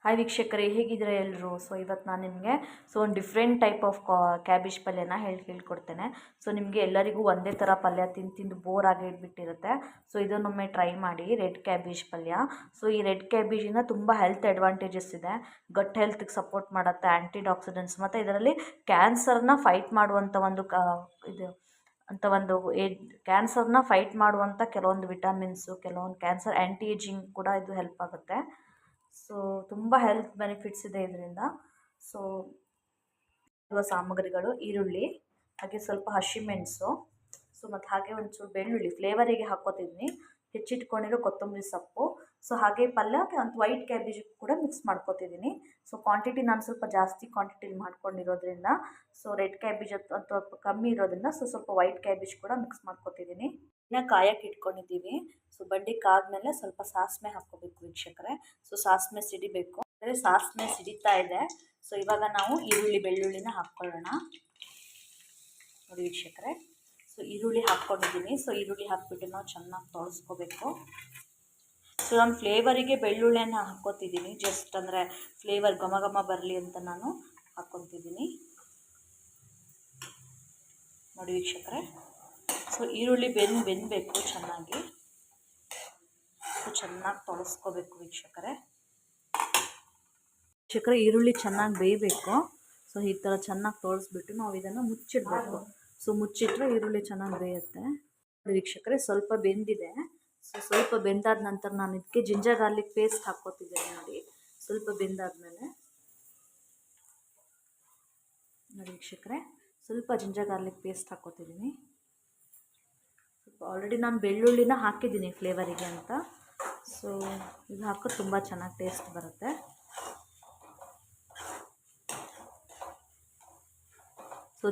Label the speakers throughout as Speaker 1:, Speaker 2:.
Speaker 1: Hi ವೀಕ್ಷಕರೇ, ಹೇಗಿದ್ದೀರಾ ಎಲ್ಲರೂ? ಇವತ್ತು ನಾನು ನಿಮಗೆ ಒಂದು ಡಿಫ್ರೆಂಟ್ ಟೈಪ್ ಆಫ್ ಕ್ಯಾಬೇಜ್ ಪಲ್ಯನ ಹೇಳ್ಕೊಡ್ತೇನೆ. ನಿಮಗೆ ಎಲ್ಲರಿಗೂ ಒಂದೇ ಥರ ಪಲ್ಯ ತಿಂದು ಬೋರ್ ಆಗಿಬಿಟ್ಟಿರುತ್ತೆ. ಇದನ್ನೊಮ್ಮೆ ಟ್ರೈ ಮಾಡಿ, ರೆಡ್ ಕ್ಯಾಬೇಜ್ ಪಲ್ಯ. ಈ ರೆಡ್ ಕ್ಯಾಬೇಜಿಂದ ತುಂಬ ಹೆಲ್ತ್ ಅಡ್ವಾಂಟೇಜಸ್ ಇದೆ. ಗಟ್ ಹೆಲ್ತ್ಗೆ ಸಪೋರ್ಟ್ ಮಾಡುತ್ತೆ, ಆ್ಯಂಟಿಡಾಕ್ಸಿಡೆಂಟ್ಸ್, ಮತ್ತು ಇದರಲ್ಲಿ ಕ್ಯಾನ್ಸರ್ನ ಫೈಟ್ ಮಾಡುವಂಥ ಕ್ಯಾನ್ಸರ್ನ ಫೈಟ್ ಮಾಡುವಂಥ ಕೆಲವೊಂದು ವಿಟಮಿನ್ಸು, ಕೆಲವೊಂದು ಕ್ಯಾನ್ಸರ್ ಆ್ಯಂಟಿ ಏಜಿಂಗ್ ಕೂಡ ಇದು ಹೆಲ್ಪ್ ಆಗುತ್ತೆ. ತುಂಬ ಹೆಲ್ತ್ ಬೆನಿಫಿಟ್ಸ್ ಇದೆ ಇದರಿಂದ. ಇರುವ ಸಾಮಗ್ರಿಗಳು: ಈರುಳ್ಳಿ, ಹಾಗೆ ಸ್ವಲ್ಪ ಹಸಿಮೆಣಸು, ಮತ್ತು ಹಾಗೆ ಒಂಚೂರು ಬೆಳ್ಳುಳ್ಳಿ ಫ್ಲೇವರಿಗೆ ಹಾಕೋತಿದ್ದೀನಿ, ಹೆಚ್ಚಿಟ್ಕೊಂಡಿರೋ ಕೊತ್ತಂಬರಿ ಸೊಪ್ಪು, ಹಾಗೆ ಪಲ್ಯಕ್ಕೆ ಒಂದು ವೈಟ್ ಕ್ಯಾಬೇಜ್ ಕೂಡ ಮಿಕ್ಸ್ ಮಾಡ್ಕೊತಿದ್ದೀನಿ. ಕ್ವಾಂಟಿಟಿ ನಾನು ಸ್ವಲ್ಪ ಜಾಸ್ತಿ ಕ್ವಾಂಟಿಟಿಲಿ ಮಾಡ್ಕೊಂಡಿರೋದ್ರಿಂದ, ರೆಡ್ ಕ್ಯಾಬೇಜ್ ಅಥವಾ ಕಮ್ಮಿ ಇರೋದ್ರಿಂದ ಸ್ವಲ್ಪ ವೈಟ್ ಕ್ಯಾಬೇಜ್ ಕೂಡ ಮಿಕ್ಸ್ ಮಾಡ್ಕೊತಿದ್ದೀನಿ. ಇನ್ನು ಕಾಯಕ್ಕೆ ಇಟ್ಕೊಂಡಿದ್ದೀವಿ. ಬಂಡಿ ಕಾದ್ಮೇಲೆ ಸ್ವಲ್ಪ ಸಾಸಿವೆ ಹಾಕ್ಕೋಬೇಕು ವೀಕ್ಷಕರೇ. ಸಾಸಿವೆ ಸಿಡಿಬೇಕು. ಅಂದರೆ ಸಾಸಿವೆ ಸಿಡಿತಾ ಇದೆ. ಇವಾಗ ನಾವು ಈರುಳ್ಳಿ ಬೆಳ್ಳುಳ್ಳಿನ ಹಾಕ್ಕೊಳ್ಳೋಣ. ನೋಡಿ ವೀಕ್ಷಕರೇ, ಈರುಳ್ಳಿ ಹಾಕ್ಕೊಂಡಿದ್ದೀನಿ. ಈರುಳ್ಳಿ ಹಾಕ್ಬಿಟ್ಟು ನಾವು ಚೆನ್ನಾಗಿ ತೊಳಸ್ಕೋಬೇಕು. ನಾನು ಫ್ಲೇವರಿಗೆ ಬೆಳ್ಳುಳ್ಳಿಯನ್ನು ಹಾಕ್ಕೋತಿದ್ದೀನಿ, ಜಸ್ಟ್ ಅಂದರೆ ಫ್ಲೇವರ್ ಘಮ ಘಮ ಬರಲಿ ಅಂತ ನಾನು ಹಾಕ್ಕೊತಿದ್ದೀನಿ. ನೋಡಿ ವೀಕ್ಷಕರೇ, ಈರುಳ್ಳಿ ಬೆಂದಬೇಕು ಚೆನ್ನಾಗಿ. ಚೆನ್ನಾಗಿ ತೊಳಸ್ಕೋಬೇಕು ವೀಕ್ಷಕರೇ. ಈರುಳ್ಳಿ ಚೆನ್ನಾಗಿ ಬೇಯಬೇಕು. ಈ ಥರ ಚೆನ್ನಾಗಿ ತೊಳಸ್ಬಿಟ್ಟು ನಾವು ಇದನ್ನು ಮುಚ್ಚಿಡಬೇಕು. ಮುಚ್ಚಿಟ್ರೆ ಈರುಳ್ಳಿ ಚೆನ್ನಾಗಿ ಬೇಯುತ್ತೆ. ವೀಕ್ಷಕರೇ, ಸ್ವಲ್ಪ ಬೆಂದಿದೆ. ಸ್ವಲ್ಪ ಬೆಂದಾದ ನಂತರ ನಾನು ಇದಕ್ಕೆ ಜಿಂಜರ್ ಗಾರ್ಲಿಕ್ ಪೇಸ್ಟ್ ಹಾಕ್ಕೋತಿದ್ದೇನೆ. ನೋಡಿ, ಸ್ವಲ್ಪ ಬೆಂದಾದ್ಮೇಲೆ ನೋಡಿ ವೀಕ್ಷಕರೇ, ಸ್ವಲ್ಪ ಜಿಂಜರ್ ಗಾರ್ಲಿಕ್ ಪೇಸ್ಟ್ ಹಾಕ್ಕೋತಿದ್ದೀನಿ. ಆಲ್ರೆಡಿ ನಾನು ಬೆಳ್ಳುಳ್ಳಿನ ಹಾಕಿದ್ದೀನಿ ಫ್ಲೇವರಿಗೆ ಅಂತ. ಇದು ಹಾಕೋದು ತುಂಬ ಚೆನ್ನಾಗಿ ಟೇಸ್ಟ್ ಬರುತ್ತೆ.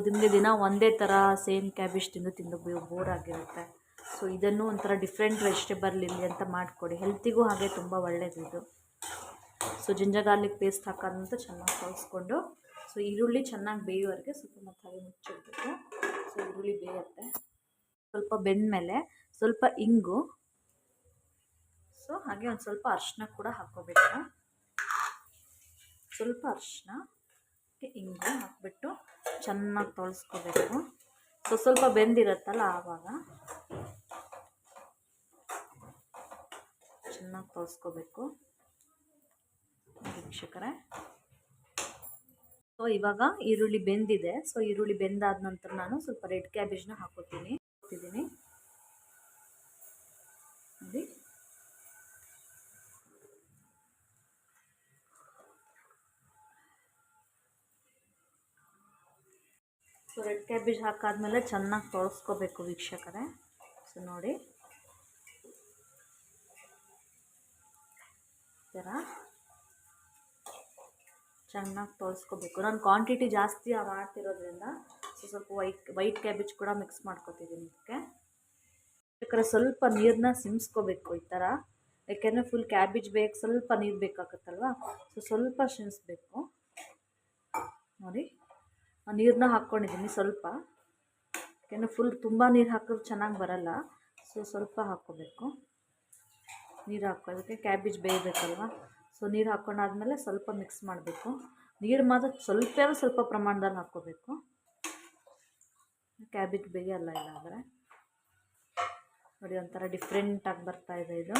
Speaker 1: ನಿಮಗೆ ದಿನ ಒಂದೇ ಥರ ಸೇಮ್ ಕ್ಯಾಬೇಜ್ ತಿಂದು ಬೋರ್ ಆಗಿರುತ್ತೆ. ಇದನ್ನು ಒಂಥರ ಡಿಫ್ರೆಂಟ್ ವೆಜಿಟೇಬಲ್ ಇರಲಿ ಅಂತ ಮಾಡಿಕೊಡಿ. ಹೆಲ್ತಿಗೂ ಹಾಗೆ ತುಂಬ ಒಳ್ಳೆಯದು ಇದು. ಜಿಂಜರ್ ಗಾರ್ಲಿಕ್ ಪೇಸ್ಟ್ ಹಾಕೋದಂತ ಚೆನ್ನಾಗಿ ಕಲಿಸ್ಕೊಂಡು ಈರುಳ್ಳಿ ಚೆನ್ನಾಗಿ ಬೇಯೋವರೆಗೆ ಸ್ವಲ್ಪ ಮತ್ತೆ ಹಾಗೆ ಮುಚ್ಚಿಡಬೇಕು. ಈರುಳ್ಳಿ ಬೇಯುತ್ತೆ. ಸ್ವಲ್ಪ ಬೆಂದಮೇಲೆ ಸ್ವಲ್ಪ ಇಂಗು, ಹಾಗೆ ಒಂದು ಸ್ವಲ್ಪ ಅರಿಶಿನ ಕೂಡ ಹಾಕ್ಕೋಬೇಕು. ಸ್ವಲ್ಪ ಅರಿಶಿನ, ಇಂಗು ಹಾಕ್ಬಿಟ್ಟು ಚೆನ್ನಾಗಿ ತೊಳಸ್ಕೋಬೇಕು. ಸ್ವಲ್ಪ ಬೆಂದಿರುತ್ತಲ್ಲ ಆವಾಗ ಚೆನ್ನಾಗಿ ತೊಳಸ್ಕೋಬೇಕು ವೀಕ್ಷಕರೇ. ಇವಾಗ ಈರುಳ್ಳಿ ಬೆಂದಿದೆ. ಈರುಳ್ಳಿ ಬೆಂದಾದ ನಂತರ ನಾನು ಸ್ವಲ್ಪ ರೆಡ್ ಕ್ಯಾಬೇಜ್ನ ಹಾಕೋತೀನಿ. ನೋಡಿ, ರೆಡ್ ಕ್ಯಾಬೇಜ್ ಹಾಕಾದ್ಮೇಲೆ ಚೆನ್ನಾಗಿ ತೊಳಸ್ಕೋಬೇಕು ವೀಕ್ಷಕರೇ. ನೋಡಿ, ಈ ಥರ ಚೆನ್ನಾಗಿ ತೊಳಸ್ಕೋಬೇಕು. ನಾನು ಕ್ವಾಂಟಿಟಿ ಜಾಸ್ತಿ ಮಾಡ್ತಿರೋದ್ರಿಂದ ಸ್ವಲ್ಪ ವೈಟ್ ಕ್ಯಾಬೇಜ್ ಕೂಡ ಮಿಕ್ಸ್ ಮಾಡ್ಕೊತಿದ್ದೀನಿ ಇದಕ್ಕೆ. ಯಾಕಂದರೆ ಸ್ವಲ್ಪ ನೀರನ್ನ ಸಿಮ್ಸ್ಕೋಬೇಕು ಈ ಥರ. ಯಾಕೆಂದರೆ ಫುಲ್ ಕ್ಯಾಬೇಜ್ ಬೇಗ ಸ್ವಲ್ಪ ನೀರು ಬೇಕಾಗುತ್ತಲ್ವ, ಸ್ವಲ್ಪ ಸಿಮ್ಸ್ಬೇಕು. ನೋಡಿ, ನೀರನ್ನ ಹಾಕ್ಕೊಂಡಿದ್ದೀನಿ ಸ್ವಲ್ಪ. ಯಾಕೆಂದರೆ ಫುಲ್ ತುಂಬ ನೀರು ಹಾಕಿದ್ರೆ ಚೆನ್ನಾಗಿ ಬರಲ್ಲ. ಸ್ವಲ್ಪ ಹಾಕ್ಕೋಬೇಕು. ನೀರು ಹಾಕ್ಕೊಳ್ಳೋದಕ್ಕೆ ಕ್ಯಾಬೇಜ್ ಬೇಯಬೇಕಲ್ವ. ನೀರು ಹಾಕ್ಕೊಂಡಾದ್ಮೇಲೆ ಸ್ವಲ್ಪ ಮಿಕ್ಸ್ ಮಾಡಬೇಕು. ನೀರು ಮಾತ್ರ ಸ್ವಲ್ಪ ಪ್ರಮಾಣದಲ್ಲಿ ಹಾಕ್ಕೋಬೇಕು. ಕ್ಯಾಬೇಜ್ ಬೇಯಲ್ಲ ಇಲ್ಲಾಂದರೆ. ನೋಡಿ, ಒಂಥರ ಡಿಫ್ರೆಂಟಾಗಿ ಬರ್ತಾಯಿದೆ ಇದು.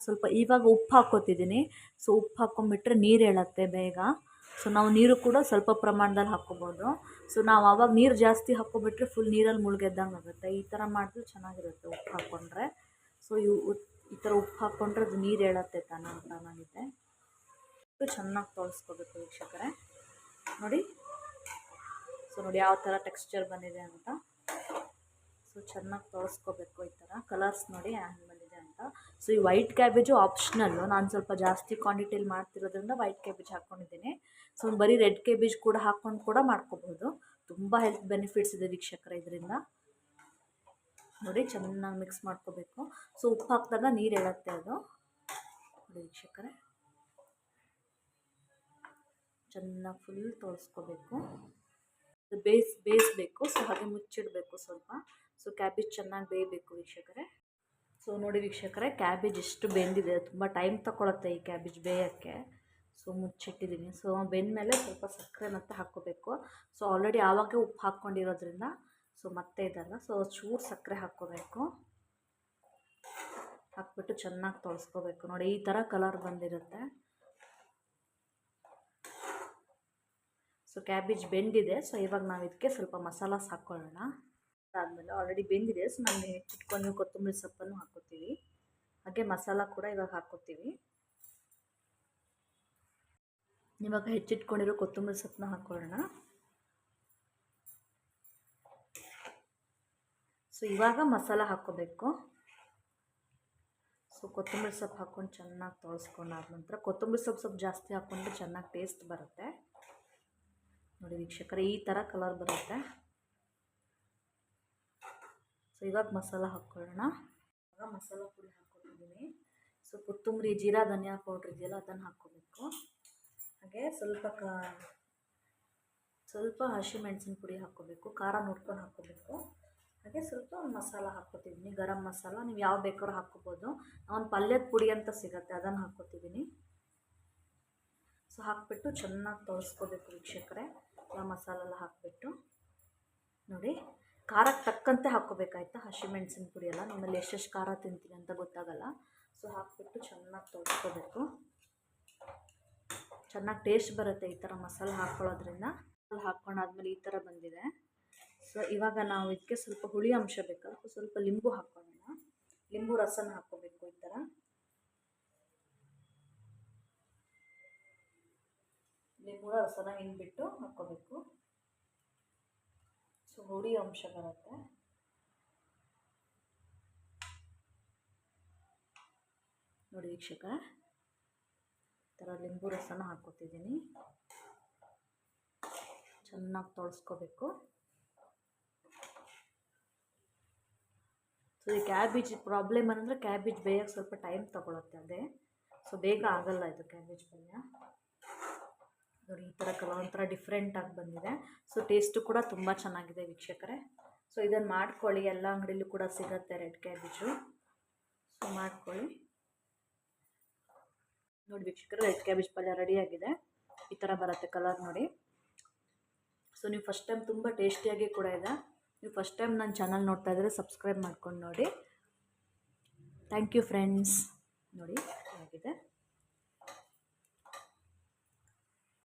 Speaker 1: ಸ್ವಲ್ಪ ಇವಾಗ ಉಪ್ಪು ಹಾಕ್ಕೋತಿದ್ದೀನಿ. ಉಪ್ಪು ಹಾಕ್ಕೊಂಬಿಟ್ರೆ ನೀರು ಹೇಳುತ್ತೆ ಬೇಗ. ನಾವು ನೀರು ಕೂಡ ಸ್ವಲ್ಪ ಪ್ರಮಾಣದಲ್ಲಿ ಹಾಕ್ಕೋಬೋದು. ನಾವು ಆವಾಗ ನೀರು ಜಾಸ್ತಿ ಹಾಕ್ಕೊಬಿಟ್ರೆ ಫುಲ್ ನೀರಲ್ಲಿ ಮುಳುಗೆದ್ದಂಗೆ ಆಗುತ್ತೆ. ಈ ಥರ ಮಾಡಿದ್ರೆ ಚೆನ್ನಾಗಿರುತ್ತೆ ಉಪ್ಪು ಹಾಕ್ಕೊಂಡ್ರೆ. ಈ ಥರ ಉಪ್ಪು ಹಾಕ್ಕೊಂಡ್ರೆ ಅದು ನೀರು ಹೇಳುತ್ತೆ ತಾನಾಗಿದೆ. ಚೆನ್ನಾಗಿ ತೊಳಸ್ಕೋಬೇಕು ವೀಕ್ಷಕರೇ. ನೋಡಿ, ನೋಡಿ ಯಾವ ಥರ ಟೆಕ್ಸ್ಚರ್ ಬಂದಿದೆ ಅಂತ. ಚೆನ್ನಾಗಿ ತೊಳಸ್ಕೋಬೇಕು. ಈ ಥರ ಕಲರ್ಸ್ ನೋಡಿ ಹ್ಯಾಂಗೆ ಬಂದಿದೆ ಅಂತ. ಈ ವೈಟ್ ಕ್ಯಾಬೇಜು ಆಪ್ಷನಲ್ಲು. ನಾನು ಸ್ವಲ್ಪ ಜಾಸ್ತಿ ಕ್ವಾಂಟಿಟಿಯಲ್ಲಿ ಮಾಡ್ತಿರೋದ್ರಿಂದ ವೈಟ್ ಕ್ಯಾಬೇಜ್ ಹಾಕ್ಕೊಂಡಿದ್ದೀನಿ. ಬರೀ ರೆಡ್ ಕ್ಯಾಬೇಜ್ ಕೂಡ ಹಾಕ್ಕೊಂಡು ಕೂಡ ಮಾಡ್ಕೋಬೋದು. ತುಂಬ ಹೆಲ್ತ್ ಬೆನಿಫಿಟ್ಸ್ ಇದೆ ವೀಕ್ಷಕರೇ ಇದರಿಂದ. ನೋಡಿ, ಚೆನ್ನಾಗಿ ಮಿಕ್ಸ್ ಮಾಡ್ಕೋಬೇಕು. ಉಪ್ಪು ಹಾಕಿದಾಗ ನೀರು ಹೇಳುತ್ತೆ ಅದು. ನೋಡಿ ವೀಕ್ಷಕರೇ, ಚೆನ್ನಾಗಿ ಫುಲ್ ತೊಳಸ್ಕೋಬೇಕು. ಬೇಯಿಸಬೇಕು. ಹಾಗೆ ಮುಚ್ಚಿಡಬೇಕು ಸ್ವಲ್ಪ. ಕ್ಯಾಬೇಜ್ ಚೆನ್ನಾಗಿ ಬೇಯಬೇಕು ವೀಕ್ಷಕರೇ. ಸೊ ನೋಡಿ ವೀಕ್ಷಕರೇ, ಕ್ಯಾಬೇಜ್ ಎಷ್ಟು ಬೆಂದಿದೆ. ತುಂಬ ಟೈಮ್ ತಗೊಳುತ್ತೆ ಈ ಕ್ಯಾಬೇಜ್ ಬೇಯೋಕ್ಕೆ. ಸೊ ಮುಚ್ಚಿಟ್ಟಿದ್ದೀನಿ. ಸೊ ಬೆಂದಮೇಲೆ ಸ್ವಲ್ಪ ಸಕ್ಕರೆ ಮತ್ತು ಹಾಕ್ಕೋಬೇಕು. ಸೊ ಆಲ್ರೆಡಿ ಆವಾಗೇ ಉಪ್ಪು ಹಾಕ್ಕೊಂಡಿರೋದ್ರಿಂದ ಸೊ ಮತ್ತೆ ಇದಲ್ಲ. ಸೊ ಚೂರು ಸಕ್ಕರೆ ಹಾಕ್ಕೋಬೇಕು. ಹಾಕ್ಬಿಟ್ಟು ಚೆನ್ನಾಗಿ ತೊಳೆಸ್ಕೋಬೇಕು. ನೋಡಿ ಈ ಥರ ಕಲರ್ ಬಂದಿರುತ್ತೆ. ಸೊ ಕ್ಯಾಬೇಜ್ ಬೆಂದಿದೆ. ಸೊ ಇವಾಗ ನಾವು ಇದಕ್ಕೆ ಸ್ವಲ್ಪ ಮಸಾಲಾಸ್ ಹಾಕ್ಕೊಳ್ಳೋಣ. ಆದಮೇಲೆ ಆಲ್ರೆಡಿ ಬೆಂದಿದೆ. ಸೊ ನಾನು ಇಟ್ಕೊಂಡು ಕೊತ್ತಂಬರಿ ಸೊಪ್ಪನ್ನು ಹಾಕ್ಕೋತೀವಿ. ಹಾಗೆ ಮಸಾಲ ಕೂಡ ಇವಾಗ ಹಾಕ್ಕೋತೀವಿ. ಇವಾಗ ಹೆಚ್ಚಿಟ್ಕೊಂಡಿರೋ ಕೊತ್ತಂಬರಿ ಸೊಪ್ಪನ್ನ ಹಾಕ್ಕೊಳ್ಳೋಣ. ಸೊ ಇವಾಗ ಮಸಾಲ ಹಾಕ್ಕೋಬೇಕು. ಸೊ ಕೊತ್ತಂಬರಿ ಸೊಪ್ಪು ಹಾಕ್ಕೊಂಡು ಚೆನ್ನಾಗಿ ತೊಳೆಸ್ಕೊಂಡಾದ ನಂತರ ಕೊತ್ತಂಬರಿ ಸೊಪ್ಪು ಜಾಸ್ತಿ ಹಾಕ್ಕೊಂಡ್ರೆ ಚೆನ್ನಾಗಿ ಟೇಸ್ಟ್ ಬರುತ್ತೆ. ನೋಡಿ ವೀಕ್ಷಕರೇ, ಈ ಥರ ಕಲರ್ ಬರುತ್ತೆ. ಸೊ ಇವಾಗ ಮಸಾಲ ಹಾಕ್ಕೊಳ್ಳೋಣ. ಇವಾಗ ಮಸಾಲ ಪುಡಿ ಹಾಕ್ಕೊತಿದ್ದೀನಿ. ಸೊ ಕೊತ್ತಂಬರಿ, ಜೀರಾ, ಧನಿಯಾ ಪೌಡ್ರ್ ಇದೆಯಲ್ಲ ಅದನ್ನು ಹಾಕ್ಕೋಬೇಕು. ಹಾಗೆ ಸ್ವಲ್ಪ ಹಸಿಮೆಣಸಿನ ಪುಡಿ ಹಾಕ್ಕೋಬೇಕು. ಖಾರ ನೋಡ್ಕೊಂಡು ಹಾಕ್ಕೋಬೇಕು. ಹಾಗೆ ಸ್ವಲ್ಪ ಮಸಾಲ ಹಾಕ್ಕೊತಿದ್ದೀನಿ, ಗರಂ ಮಸಾಲ. ನೀವು ಯಾವ ಬೇಕಾದ್ರೂ ಹಾಕ್ಕೋಬೋದು. ಒಂದು ಪಲ್ಯದ ಪುಡಿ ಅಂತ ಸಿಗುತ್ತೆ, ಅದನ್ನು ಹಾಕ್ಕೊತಿದ್ದೀನಿ. ಸೊ ಹಾಕ್ಬಿಟ್ಟು ಚೆನ್ನಾಗಿ ತೊಳೆಸ್ಕೋಬೇಕು ವೀಕ್ಷಕರೇ. ಎಲ್ಲ ಮಸಾಲ ಎಲ್ಲ ಹಾಕಿಬಿಟ್ಟು ನೋಡಿ, ಖಾರಕ್ಕೆ ತಕ್ಕಂತೆ ಹಾಕ್ಕೋಬೇಕಾಯ್ತಾ. ಹಸಿಮೆಣಸಿನ ಪುಡಿ ಎಲ್ಲ ನಿಮ್ಮಲ್ಲಿ ಎಷ್ಟೆಷ್ಟು ಖಾರ ತಿಂತೀನಿ ಅಂತ ಗೊತ್ತಾಗಲ್ಲ. ಸೊ ಹಾಕ್ಬಿಟ್ಟು ಚೆನ್ನಾಗಿ ತೊಳೆಸ್ಕೋಬೇಕು. ಚೆನ್ನಾಗಿ ಟೇಸ್ಟ್ ಬರುತ್ತೆ ಈ ಥರ ಮಸಾಲೆ ಹಾಕ್ಕೊಳ್ಳೋದ್ರಿಂದ. ಹಾಕ್ಕೊಂಡಾದ್ಮೇಲೆ ಈ ಥರ ಬಂದಿದೆ. ಸೊ ಇವಾಗ ನಾವು ಇದಕ್ಕೆ ಸ್ವಲ್ಪ ಹುಳಿ ಅಂಶ ಬೇಕಲ್ಲ, ಸ್ವಲ್ಪ ಲಿಂಬು ಹಾಕ್ಕೊಳ್ಳೋಣ. ಲಿಂಬು ರಸನ ಹಾಕ್ಕೋಬೇಕು. ಈ ಥರ ಲಿಂಬು ರಸನ ಹಿಂಡ್ಬಿಟ್ಟು ಹಾಕ್ಕೋಬೇಕು. ಸೊ ಹುಳಿ ಅಂಶ ಬರುತ್ತೆ. ನೋಡಿ ವೀಕ್ಷಕ, ಈ ಥರ ಲಿಂಬು ರಸನ ಹಾಕ್ಕೋತಿದ್ದೀನಿ. ಚೆನ್ನಾಗಿ ತೊಳೆಸ್ಕೋಬೇಕು. ಸೊ ಈ ಕ್ಯಾಬೇಜ್ ಪ್ರಾಬ್ಲಮ್ ಅಂದರೆ ಕ್ಯಾಬೇಜ್ ಬೇಯೋಕ್ಕೆ ಸ್ವಲ್ಪ ಟೈಮ್ ತೊಗೊಳುತ್ತೆ ಅದೇ. ಸೊ ಬೇಗ ಆಗಲ್ಲ ಇದು ಕ್ಯಾಬೇಜ್ ಪಲ್ಯ. ನೋಡಿ ಈ ಥರ ಒಂಥರ ಡಿಫ್ರೆಂಟಾಗಿ ಬಂದಿದೆ. ಸೊ ಟೇಸ್ಟು ಕೂಡ ತುಂಬ ಚೆನ್ನಾಗಿದೆ ವೀಕ್ಷಕರೇ. ಸೊ ಇದನ್ನು ಮಾಡ್ಕೊಳ್ಳಿ, ಎಲ್ಲ ಅಂಗಡಿಲೂ ಕೂಡ ಸಿಗುತ್ತೆ ರೆಡ್ ಕ್ಯಾಬೇಜು. ಸೊ ಮಾಡ್ಕೊಳ್ಳಿ. ನೋಡಿ ವೀಕ್ಷಕರೇ, ರೆಡ್ ಕ್ಯಾಬೇಜ್ ಪಲ್ಯ ರೆಡಿಯಾಗಿದೆ. ಈ ಥರ ಬರುತ್ತೆ ಕಲರ್ ನೋಡಿ. ಸೊ ನೀವು ಫಸ್ಟ್ ಟೈಮ್ ತುಂಬ ಟೇಸ್ಟಿಯಾಗಿ ಕೂಡ ಇದೆ. ನೀವು ಫಸ್ಟ್ ಟೈಮ್ ನನ್ನ ಚಾನಲ್ ನೋಡ್ತಾ ಇದ್ದರೆ ಸಬ್ಸ್ಕ್ರೈಬ್ ಮಾಡ್ಕೊಂಡು ನೋಡಿ. Thank you friends. ನೋಡಿ ಆಗಿದೆ.